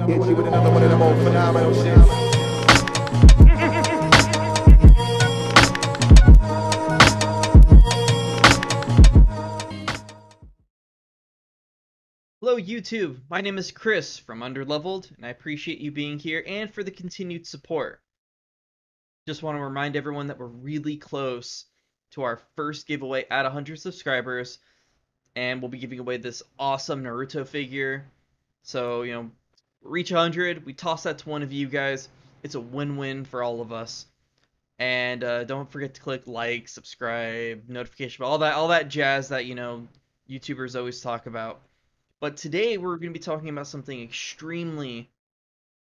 Hit you with another one of them old phenomenal shit. Hello YouTube, my name is Chris from Undrlvld, and I appreciate you being here and for the continued support. Just want to remind everyone that we're really close to our first giveaway at 100 subscribers, and we'll be giving away this awesome Naruto figure. So, reach 100, we toss that to one of you guys. It's a win-win for all of us. And don't forget to click like, subscribe, notification, all that jazz that, YouTubers always talk about. But today we're going to be talking about something extremely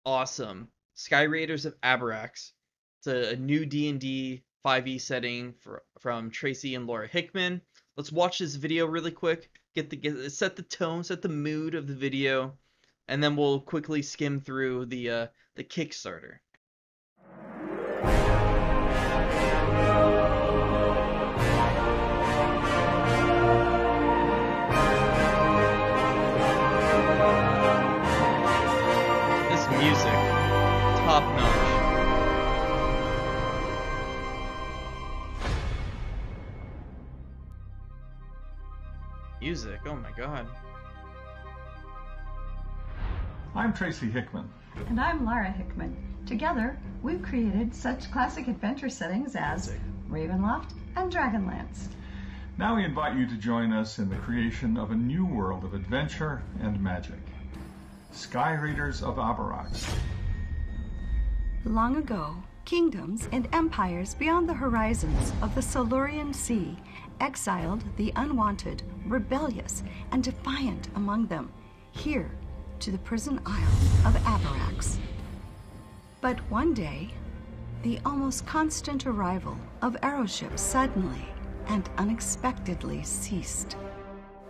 awesome. Skyraiders of Abarax. It's a new D&D 5e setting from Tracy and Laura Hickman. Let's watch this video really quick. Set the tone, set the mood of the video, and then we'll quickly skim through the Kickstarter. Music, top notch. Music, oh my god. I'm Tracy Hickman. And I'm Laura Hickman. Together, we've created such classic adventure settings as Ravenloft and Dragonlance. Now we invite you to join us in the creation of a new world of adventure and magic. Skyraiders of Abarax. Long ago, kingdoms and empires beyond the horizons of the Silurian Sea exiled the unwanted, rebellious, and defiant among them here to the prison isle of Abarax. But one day, the almost constant arrival of aeroships suddenly and unexpectedly ceased.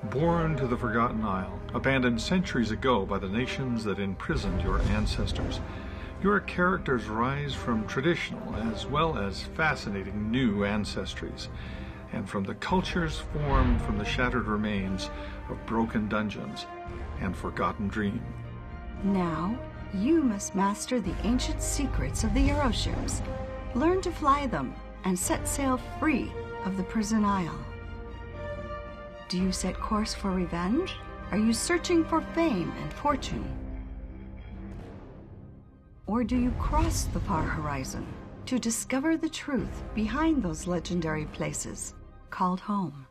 Born to the Forgotten Isle, abandoned centuries ago by the nations that imprisoned your ancestors, your characters rise from traditional as well as fascinating new ancestries, and from the cultures formed from the shattered remains of broken dungeons and forgotten dreams. Now, you must master the ancient secrets of the aeroships, learn to fly them, and set sail free of the prison isle. Do you set course for revenge? Are you searching for fame and fortune? Or do you cross the far horizon to discover the truth behind those legendary places called home?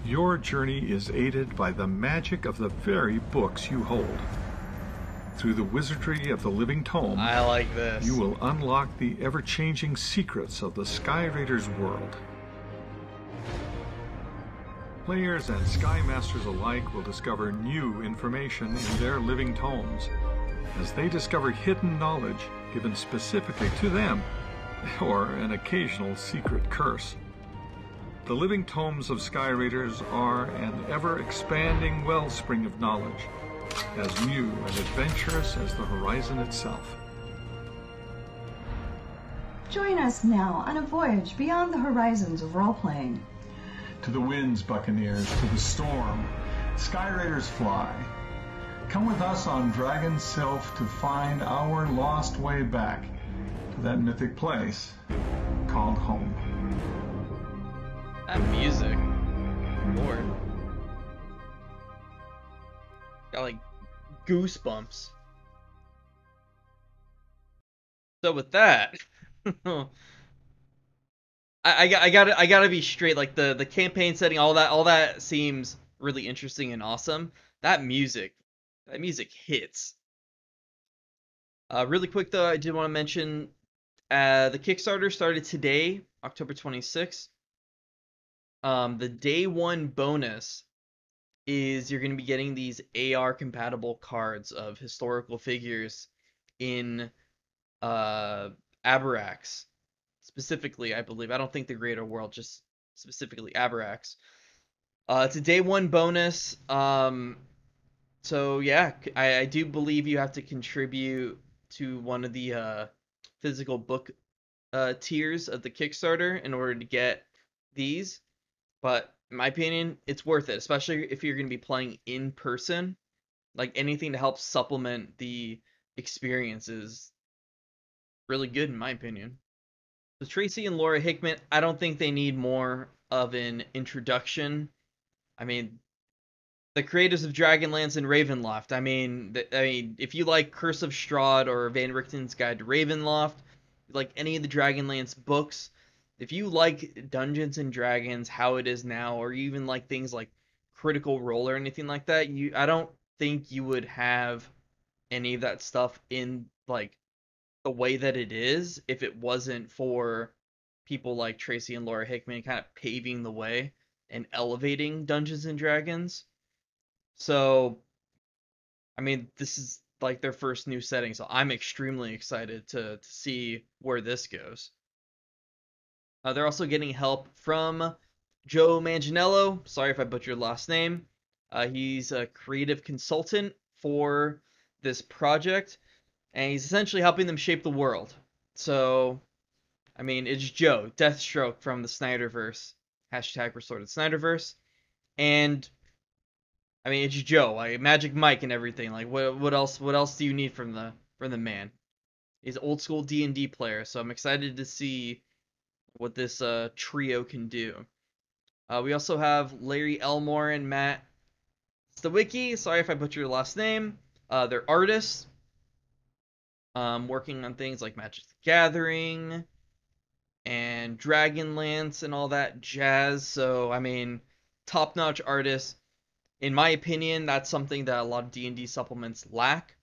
Your journey is aided by the magic of the very books you hold. Through the wizardry of the living tome, I like this. You will unlock the ever-changing secrets of the Skyraiders world. Players and Sky Masters alike will discover new information in their living tomes as they discover hidden knowledge given specifically to them, or an occasional secret curse. The living tomes of Skyraiders are an ever-expanding wellspring of knowledge, as new and adventurous as the horizon itself. Join us now on a voyage beyond the horizons of role-playing. To the winds, buccaneers, to the storm, Skyraiders fly. Come with us on Dragon Sylph to find our lost way back to that mythic place called home. That music, Lord. Got like goosebumps. So with that, I gotta be straight. Like the campaign setting, all that seems really interesting and awesome. That music hits. Really quick though, I did want to mention the Kickstarter started today, October 26th. The day one bonus is you're going to be getting these AR compatible cards of historical figures in Abarax. Specifically, I believe. I don't think the greater world, just specifically Abarax. It's a day one bonus. So yeah, I do believe you have to contribute to one of the physical book tiers of the Kickstarter in order to get these. But in my opinion, it's worth it, especially if you're going to be playing in person. like anything to help supplement the experience is really good in my opinion. So Tracy and Laura Hickman, I don't think they need more of an introduction. I mean, the creators of Dragonlance and Ravenloft. I mean, if you like Curse of Strahd or Van Richten's Guide to Ravenloft, like any of the Dragonlance books, if you like Dungeons and Dragons, how it is now, or even like things like Critical Role or anything like that, I don't think you would have any of that stuff in like the way that it is if it wasn't for people like Tracy and Laura Hickman kind of paving the way and elevating Dungeons and Dragons. So, I mean, this is like their first new setting, so I'm extremely excited to see where this goes. They're also getting help from Joe Manganiello. Sorry if I butchered your last name. He's a creative consultant for this project, and he's essentially helping them shape the world. So, I mean, it's Joe, Deathstroke from the Snyderverse, hashtag Resorted Snyderverse, and I mean, it's Joe, like Magic Mike and everything. Like, what else do you need from the man? He's an old school D&D player, so I'm excited to see what this trio can do. We also have Larry Elmore and Matt Stawicki. Sorry if I butchered your last name. They're artists, working on things like Magic the Gathering and Dragonlance and all that jazz. So, I mean, top-notch artists. In my opinion, that's something that a lot of D&D supplements lack,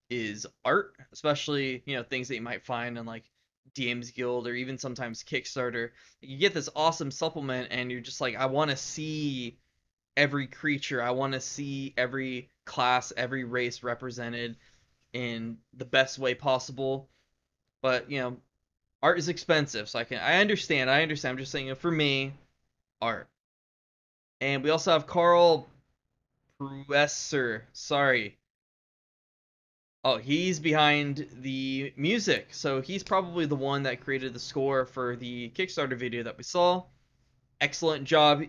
is art, especially, you know, things that you might find in like DM's Guild or even sometimes Kickstarter. You get this awesome supplement and you're just like, I want to see every creature, I want to see every class, every race represented in the best way possible. But, you know, art is expensive, so I understand. I'm just saying, you know, for me, art. And we also have Carl Pruesser, sorry. Oh, he's behind the music, so he's probably the one that created the score for the Kickstarter video that we saw. Excellent job.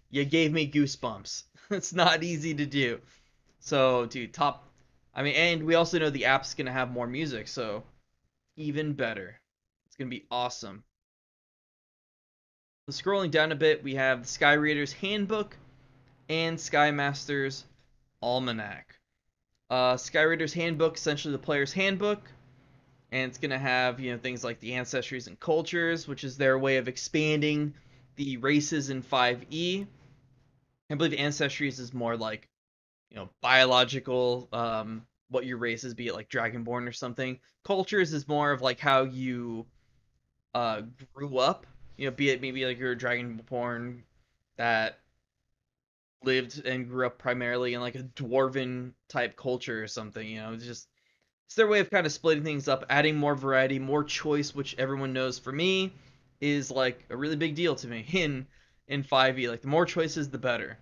You gave me goosebumps. It's not easy to do. So, dude, top. I mean, and we also know the app's gonna have more music, so even better. It's gonna be awesome. So scrolling down a bit, we have the Skyraider's Handbook and Skymaster's Almanac. Skyraider's Handbook, essentially the player's handbook, and it's going to have, you know, things like the ancestries and cultures, which is their way of expanding the races in 5e. I believe ancestries is more like, you know, biological, what your race is, be it like Dragonborn or something. Cultures is more of like how you grew up, you know, be it maybe like you're a Dragonborn that lived and grew up primarily in like a dwarven type culture or something, you know. It's their way of kind of splitting things up, adding more variety, more choice, which everyone knows for me is like a really big deal to me in 5e. Like the more choices the better.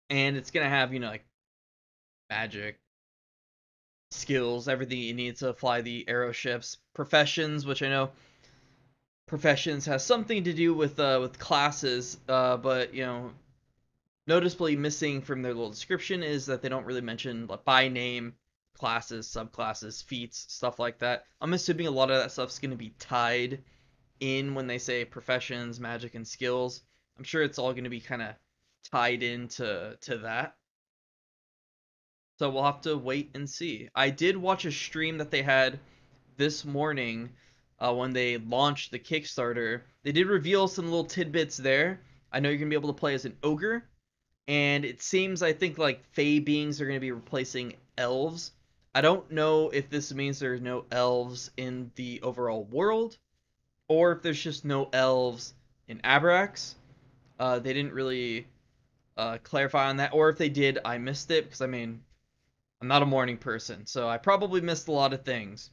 And it's gonna have, you know, like magic, skills, everything you need to fly the arrow ships, professions, which I know professions has something to do with classes, but you know, noticeably missing from their little description is that they don't really mention like, by name classes, subclasses, feats, stuff like that. I'm assuming a lot of that stuff's going to be tied in when they say professions, magic, and skills. I'm sure it's all going to be kind of tied into that. So we'll have to wait and see. I did watch a stream that they had this morning when they launched the Kickstarter. They did reveal some little tidbits there. I know you're going to be able to play as an ogre. And it seems, I think, like, Fey beings are going to be replacing elves. I don't know if this means there's no elves in the overall world, or if there's just no elves in Abarax. They didn't really clarify on that, or if they did, I missed it, because, I mean, I'm not a morning person, so I probably missed a lot of things.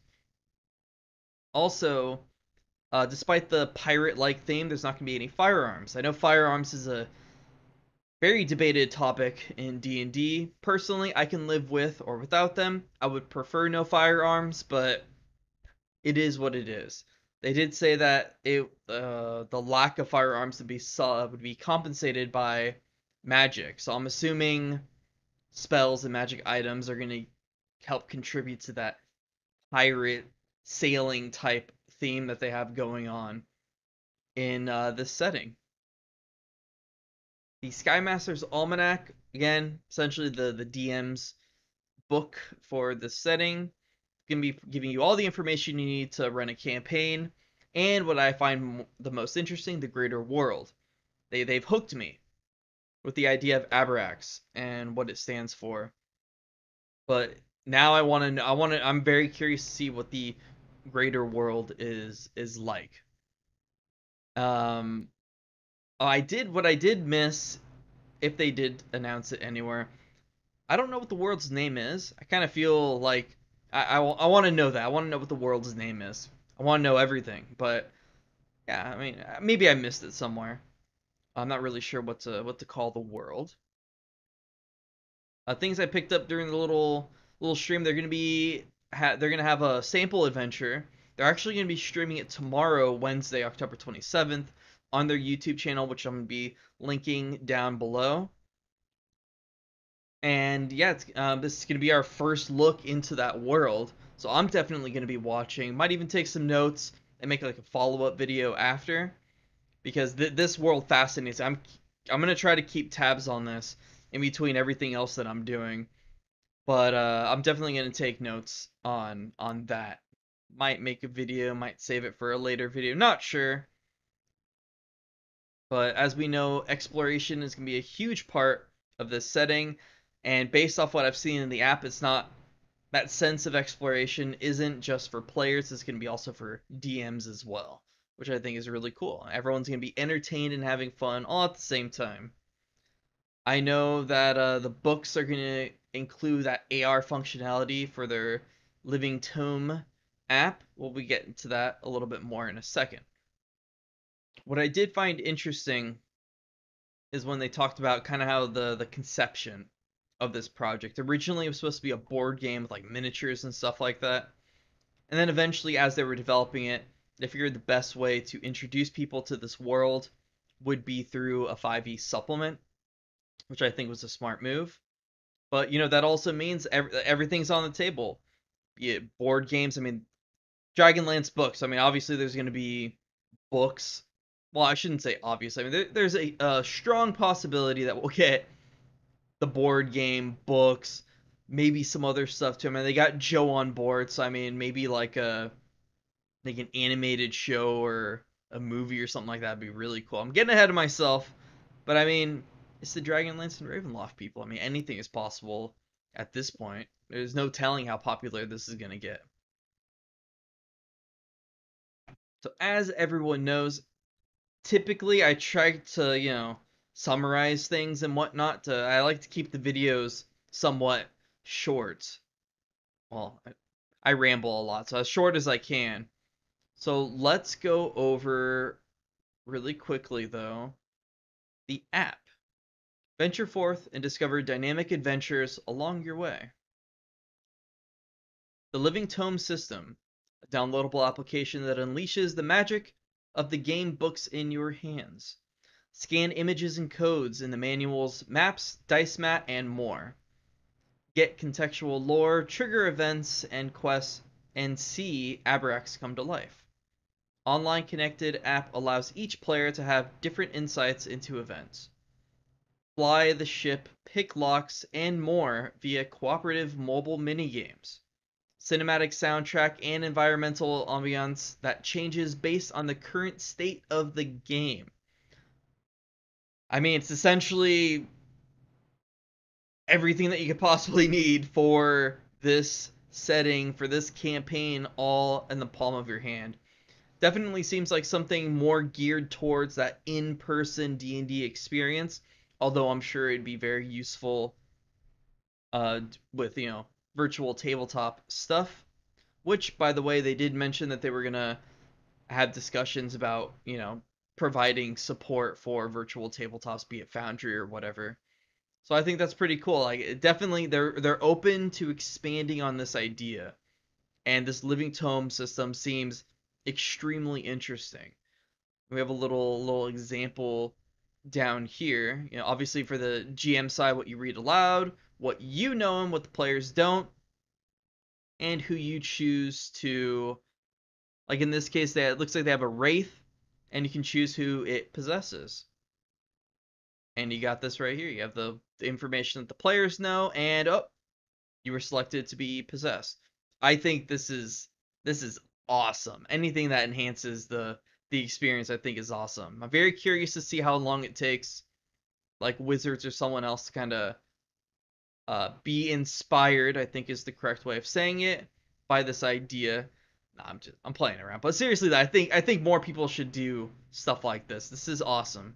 Also, despite the pirate-like theme, there's not going to be any firearms. I know firearms is a very debated topic in D&D. Personally, I can live with or without them. I would prefer no firearms, but it is what it is. They did say that the lack of firearms would be compensated by magic. So I'm assuming spells and magic items are going to help contribute to that pirate sailing type theme that they have going on in this setting. The Skymaster's Almanac, again, essentially the DM's book for the setting, going to be giving you all the information you need to run a campaign, and what I find the most interesting, the greater world. They've hooked me with the idea of Abarax and what it stands for. But now I'm very curious to see what the greater world is like. What I did miss, if they did announce it anywhere, I don't know what the world's name is. I kind of feel like I want to know that. I want to know what the world's name is. I want to know everything. But yeah, I mean, maybe I missed it somewhere. I'm not really sure what to call the world. Things I picked up during the little stream. They're gonna have a sample adventure. They're actually gonna be streaming it tomorrow, Wednesday, October 27th, on their YouTube channel, which I'm gonna be linking down below. And yeah, this is gonna be our first look into that world. So I'm definitely gonna be watching. Might even take some notes and make like a follow-up video after, because this world fascinates. I'm gonna try to keep tabs on this in between everything else that I'm doing, but I'm definitely gonna take notes on that. Might make a video, might save it for a later video, not sure. But as we know, exploration is gonna be a huge part of this setting, and based off what I've seen in the app, it's not, that sense of exploration isn't just for players. It's gonna be also for DMs as well, which I think is really cool. Everyone's going to be entertained and having fun all at the same time. I know that the books are going to include that AR functionality for their Living Tome app. We'll be getting to that a little bit more in a second. What I did find interesting is when they talked about kind of how the conception of this project. Originally, it was supposed to be a board game with like miniatures and stuff like that. And then eventually, as they were developing it, they figured the best way to introduce people to this world would be through a 5e supplement, which I think was a smart move. But, you know, that also means everything's on the table. Be it board games, I mean, Dragonlance books. I mean, obviously there's going to be books. Well, I shouldn't say obviously. I mean, there's a strong possibility that we'll get the board game, books, maybe some other stuff too. I mean, they got Joe on board, so I mean, maybe like an animated show or a movie or something like that would be really cool. I'm getting ahead of myself, but I mean, it's the Dragonlance and Ravenloft people. I mean, anything is possible at this point. There's no telling how popular this is going to get. So as everyone knows, typically I try to, you know, summarize things and whatnot. I like to keep the videos somewhat short. Well, I ramble a lot, so as short as I can. So let's go over really quickly, though, the app. Venture forth and discover dynamic adventures along your way. The Living Tome system, a downloadable application that unleashes the magic of the game books in your hands. Scan images and codes in the manuals, maps, dice mat, and more. Get contextual lore, trigger events and quests, and see Abarax come to life. Online connected app allows each player to have different insights into events. Fly the ship, pick locks, and more via cooperative mobile minigames. Cinematic soundtrack and environmental ambiance that changes based on the current state of the game. I mean, it's essentially everything that you could possibly need for this setting, for this campaign, all in the palm of your hand. Definitely seems like something more geared towards that in-person D&D experience, although I'm sure it'd be very useful with, you know, virtual tabletop stuff, which, by the way, they did mention that they were gonna have discussions about, you know, providing support for virtual tabletops, be it Foundry or whatever. So I think that's pretty cool. Like, definitely they're open to expanding on this idea, and this Living Tome system seems extremely interesting. We have a little example down here. You know, obviously for the GM side, what you read aloud, what you know and what the players don't, and who you choose to, like in this case, it looks like they have a wraith, and you can choose who it possesses. And you got this right here. You have the information that the players know, and oh, you were selected to be possessed. I think this is awesome. Anything that enhances the experience, I think, is awesome. I'm very curious to see how long it takes, like Wizards or someone else, to kind of be inspired, I think is the correct way of saying it, by this idea. Nah, I'm playing around, but seriously, I think more people should do stuff like this. This is awesome.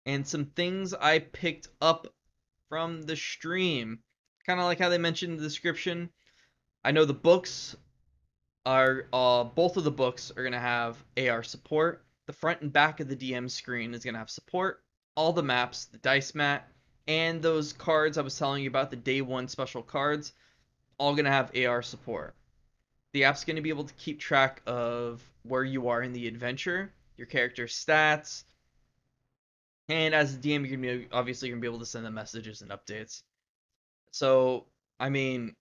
And some things I picked up from the stream, kind of like how they mentioned in the description. I know the books are both of the books are gonna have AR support. The front and back of the DM screen is gonna have support. All the maps, the dice mat, and those cards I was telling you about, the day one special cards, all gonna have AR support. The app's gonna be able to keep track of where you are in the adventure, your character's stats, and as a DM, you're gonna be, obviously, you're gonna be able to send them messages and updates. So, I mean,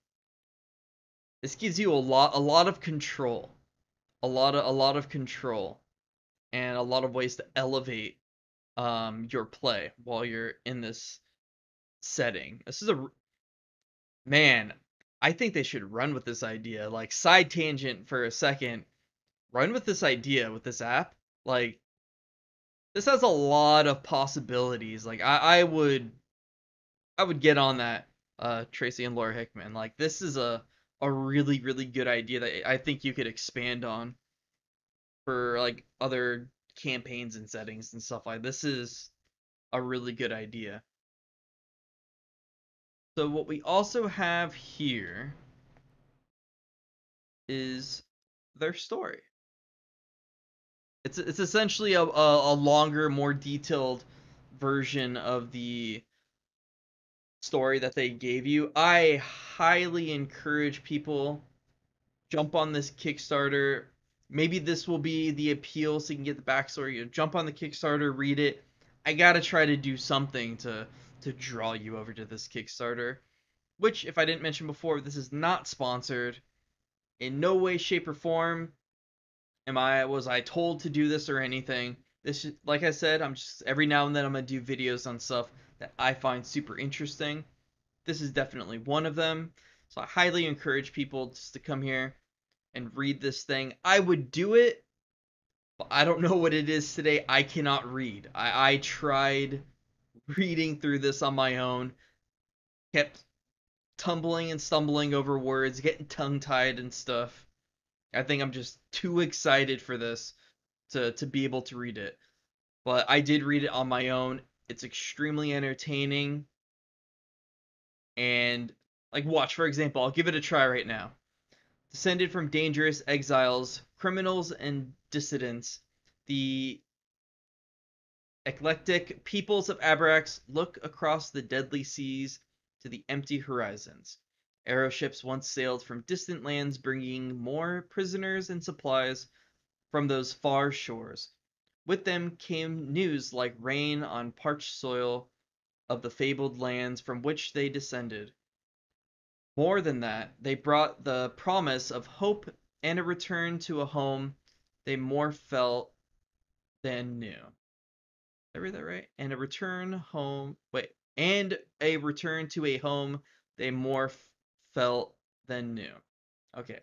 this gives you a lot of control, a lot of control, and a lot of ways to elevate your play while you're in this setting. This is man, I think they should run with this idea. Like, side tangent for a second, run with this idea with this app. Like, this has a lot of possibilities. Like, I would get on that, Tracy and Laura Hickman. Like, this is a really good idea that I think you could expand on for like other campaigns and settings and stuff like this. Is a really good idea. So what we also have here is their story. It's essentially a longer, more detailed version of the story that they gave you. I highly encourage people, jump on this Kickstarter. Maybe this will be the appeal so you can get the backstory. You jump on the Kickstarter, read it. I gotta try to do something to draw you over to this Kickstarter. Which, if I didn't mention before, this is not sponsored. In no way, shape, or form was I told to do this or anything. This is, like I said, I'm just, every now and then I'm gonna do videos on stuff that I find super interesting. This is definitely one of them. So I highly encourage people just to come here and read this thing. I would do it, but I don't know what it is today. I cannot read. I tried reading through this on my own, kept tumbling and stumbling over words, getting tongue-tied and stuff. I think I'm just too excited for this to be able to read it. But I did read it on my own. It's extremely entertaining. And, like, watch, for example, I'll give it a try right now. Descended from dangerous exiles, criminals, and dissidents, the eclectic peoples of Abarax look across the deadly seas to the empty horizons. Aeroships once sailed from distant lands, bringing more prisoners and supplies from those far shores. With them came news like rain on parched soil of the fabled lands from which they descended. More than that, they brought the promise of hope and a return to a home they more felt than knew. Did I read that right? And a return home. Wait. And a return to a home they more felt than knew. Okay.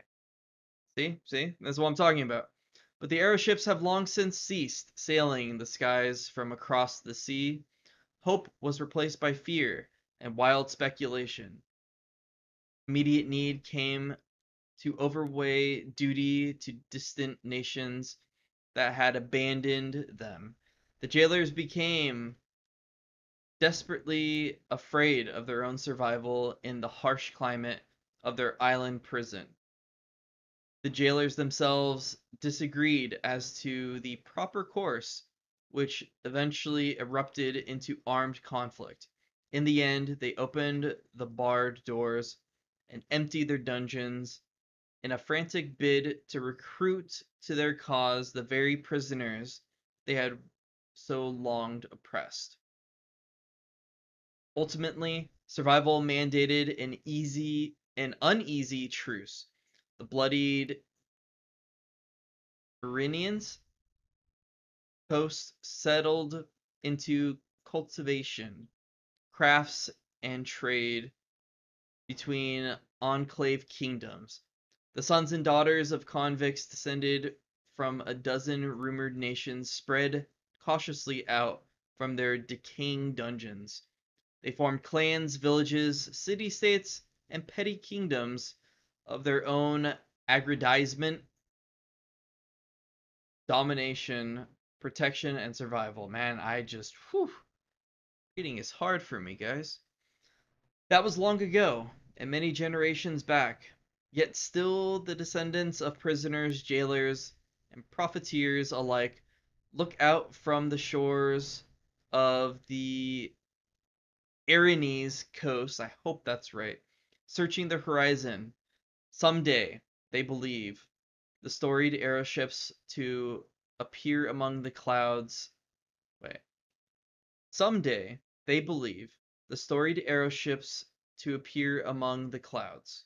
See? That's what I'm talking about. But the aeroships have long since ceased sailing the skies from across the sea. Hope was replaced by fear and wild speculation. Immediate need came to overweigh duty to distant nations that had abandoned them. The jailers became desperately afraid of their own survival in the harsh climate of their island prison. The jailers themselves disagreed as to the proper course, which eventually erupted into armed conflict. In the end, they opened the barred doors and emptied their dungeons in a frantic bid to recruit to their cause the very prisoners they had so long oppressed. Ultimately, survival mandated an uneasy truce. The bloodied Iranians coast settled into cultivation, crafts, and trade between enclave kingdoms. The sons and daughters of convicts descended from a dozen rumored nations spread cautiously out from their decaying dungeons. They formed clans, villages, city-states, and petty kingdoms of their own aggrandizement, domination, protection, and survival. Man, reading is hard for me, guys. That was long ago, and many generations back, yet still the descendants of prisoners, jailers, and profiteers alike look out from the shores of the Aranese coast, I hope that's right, searching the horizon. Someday, they believe, the storied airships to appear among the clouds. Wait. Someday, they believe, the storied airships to appear among the clouds.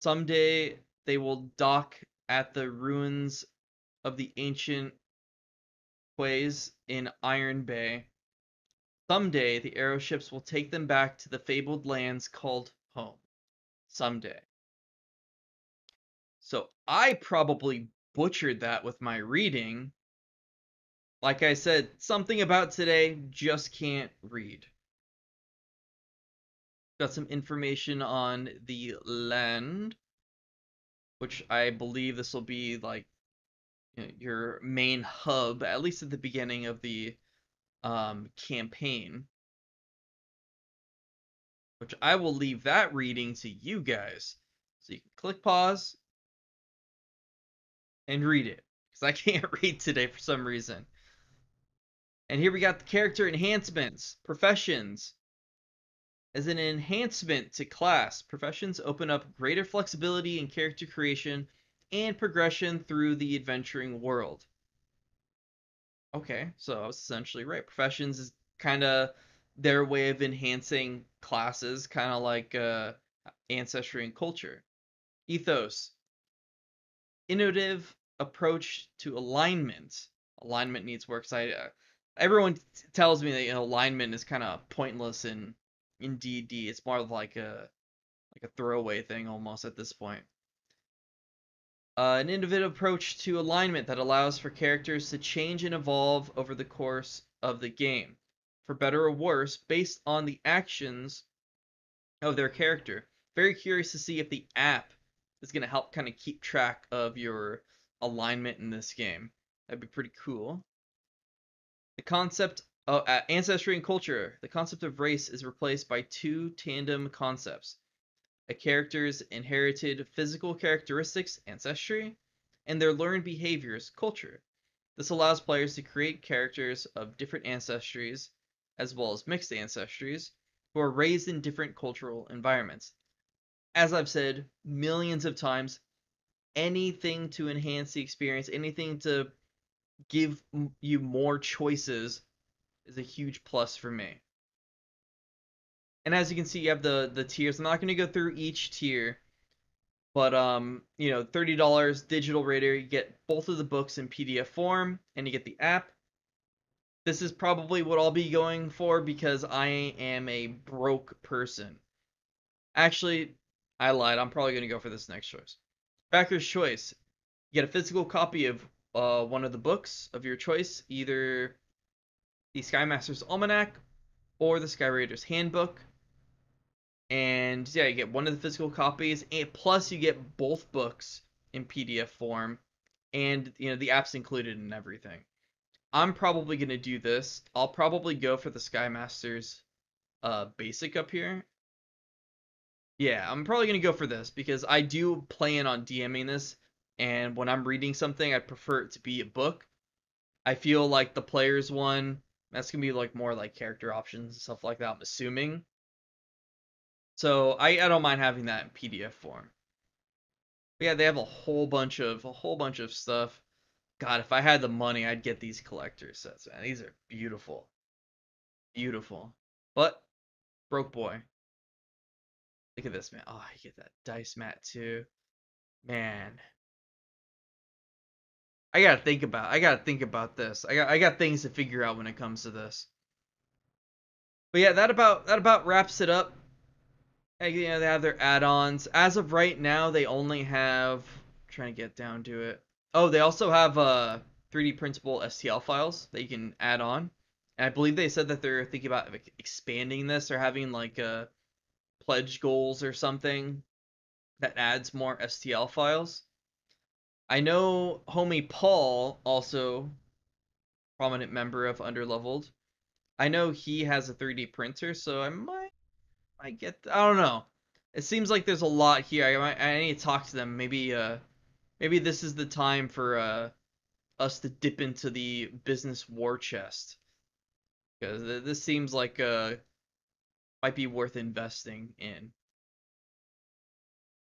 Someday, they will dock at the ruins of the ancient quays in Iron Bay. Someday, the aeroships will take them back to the fabled lands called home. Someday. So I probably butchered that with my reading. Like I said, something about today just can't read. Got some information on the land, which I believe this will be like your main hub, at least at the beginning of the campaign. Which I will leave that reading to you guys. So you can click pause and read it, because I can't read today for some reason. And here we got the character enhancements. Professions. As an enhancement to class, professions open up greater flexibility in character creation and progression through the adventuring world. Okay, so I was essentially right. Professions is kind of their way of enhancing classes, kind of like ancestry and culture. Ethos. Innovative approach to alignment. Alignment needs work. Everyone tells me that alignment is kind of pointless in D&D. It's more like a throwaway thing almost at this point. An innovative approach to alignment that allows for characters to change and evolve over the course of the game, for better or worse, based on the actions of their character. Very curious to see if the app is going to help kind of keep track of your alignment in this game. That'd be pretty cool. The concept of ancestry and culture. The concept of race is replaced by two tandem concepts. A character's inherited physical characteristics, ancestry, and their learned behaviors, culture. This allows players to create characters of different ancestries, as well as mixed ancestries, who are raised in different cultural environments. As I've said millions of times, anything to enhance the experience, anything to give you more choices is a huge plus for me. And as you can see, you have the tiers. I'm not going to go through each tier, but $30 digital reader, you get both of the books in PDF form, and you get the app. This is probably what I'll be going for because I am a broke person. Actually, I lied. I'm probably going to go for this next choice. Backer's choice. You get a physical copy of one of the books of your choice, either the Skymaster's Almanac or the Skyraider's Handbook. And yeah, you get one of the physical copies, and plus you get both books in PDF form, and the app's included in everything. I'm probably gonna do this. I'll probably go for the Skymaster's basic up here. Yeah, I'm probably gonna go for this because I do plan on DMing this, and when I'm reading something, I prefer it to be a book. I feel like the player's one, that's gonna be like more like character options and stuff like that, I'm assuming. So I don't mind having that in PDF form. But yeah, they have a whole bunch of stuff. God, if I had the money, I'd get these collector sets, man. These are beautiful. Beautiful. But broke boy. Look at this, man. Oh, I get that dice mat too. Man. I gotta think about this. I got things to figure out when it comes to this. But yeah, that about wraps it up. You know, they have their add-ons. As of right now, they only have, trying to get down to it. Oh, they also have 3D printable STL files that you can add on. And I believe they said that they're thinking about expanding this or having like pledge goals or something that adds more STL files. I know homie Paul, also prominent member of Undrlvld. I know he has a 3D printer, so I might get. I don't know. It seems like there's a lot here. I need to talk to them. Maybe maybe this is the time for us to dip into the business war chest, because this seems like might be worth investing in.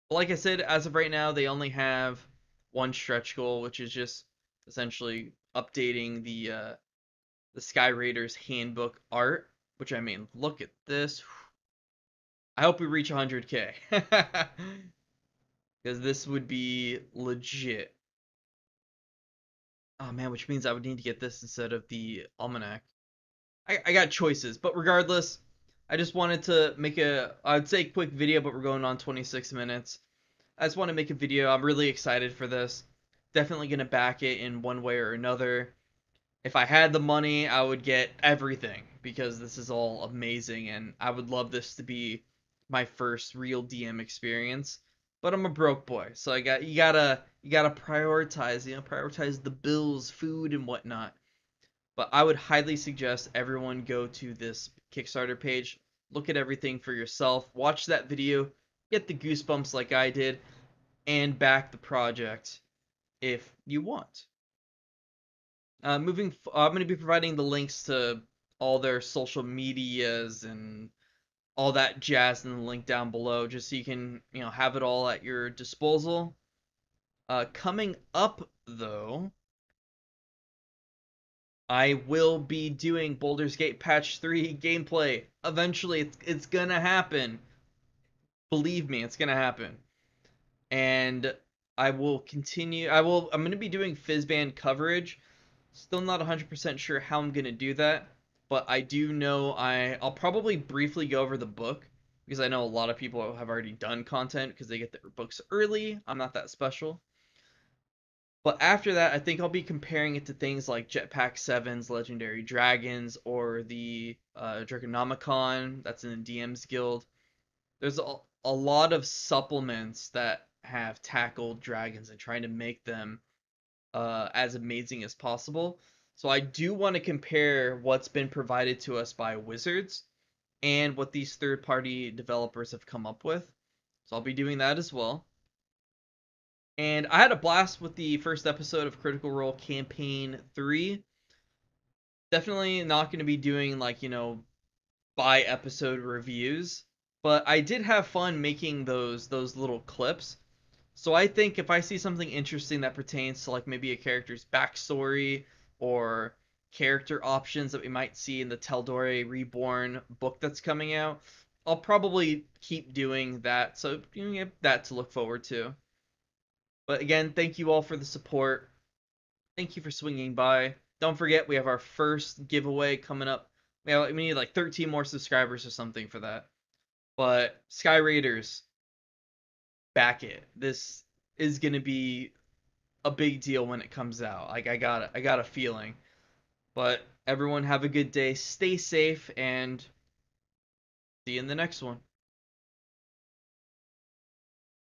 But like I said, as of right now, they only have one stretch goal, which is just essentially updating the Skyraiders handbook art. Which, I mean, look at this. I hope we reach 100K. Because this would be legit. Oh man, which means I would need to get this instead of the almanac. I got choices, but regardless, I just wanted to make I'd say quick video, but we're going on 26 minutes. I just want to make a video. I'm really excited for this. Definitely going to back it in one way or another. If I had the money, I would get everything, because this is all amazing, and I would love this to be my first real DM experience. But I'm a broke boy, so you gotta prioritize, prioritize the bills, food, and whatnot. But I would highly suggest everyone go to this Kickstarter page, look at everything for yourself, watch that video, get the goosebumps like I did, and back the project if you want. I'm going to be providing the links to all their social medias and all that jazz in the link down below, just so you can, have it all at your disposal. Coming up, though, I will be doing Baldur's Gate Patch 3 gameplay. Eventually, it's gonna happen. Believe me, it's gonna happen. And I will continue. I'm gonna be doing Fizzband coverage. Still not 100% sure how I'm gonna do that, but I do know I'll probably briefly go over the book, because I know a lot of people have already done content because they get their books early. I'm not that special. But after that, I think I'll be comparing it to things like Jetpack 7's Legendary Dragons, or the Dragonomicon that's in the DM's Guild. There's a lot of supplements that have tackled dragons and trying to make them as amazing as possible. So I do want to compare what's been provided to us by Wizards and what these third-party developers have come up with. So I'll be doing that as well. And I had a blast with the first episode of Critical Role Campaign 3. Definitely not going to be doing, like, by episode reviews, but I did have fun making those little clips. So I think if I see something interesting that pertains to, like, maybe a character's backstory or character options that we might see in the Teldore Reborn book that's coming out, I'll probably keep doing that. So you have that to look forward to. But again, thank you all for the support. Thank you for swinging by. Don't forget, we have our first giveaway coming up. We need like 13 more subscribers or something for that. But Skyraiders, back it. This is gonna be a big deal when it comes out. Like, I got a feeling. But everyone have a good day. Stay safe, and see you in the next one.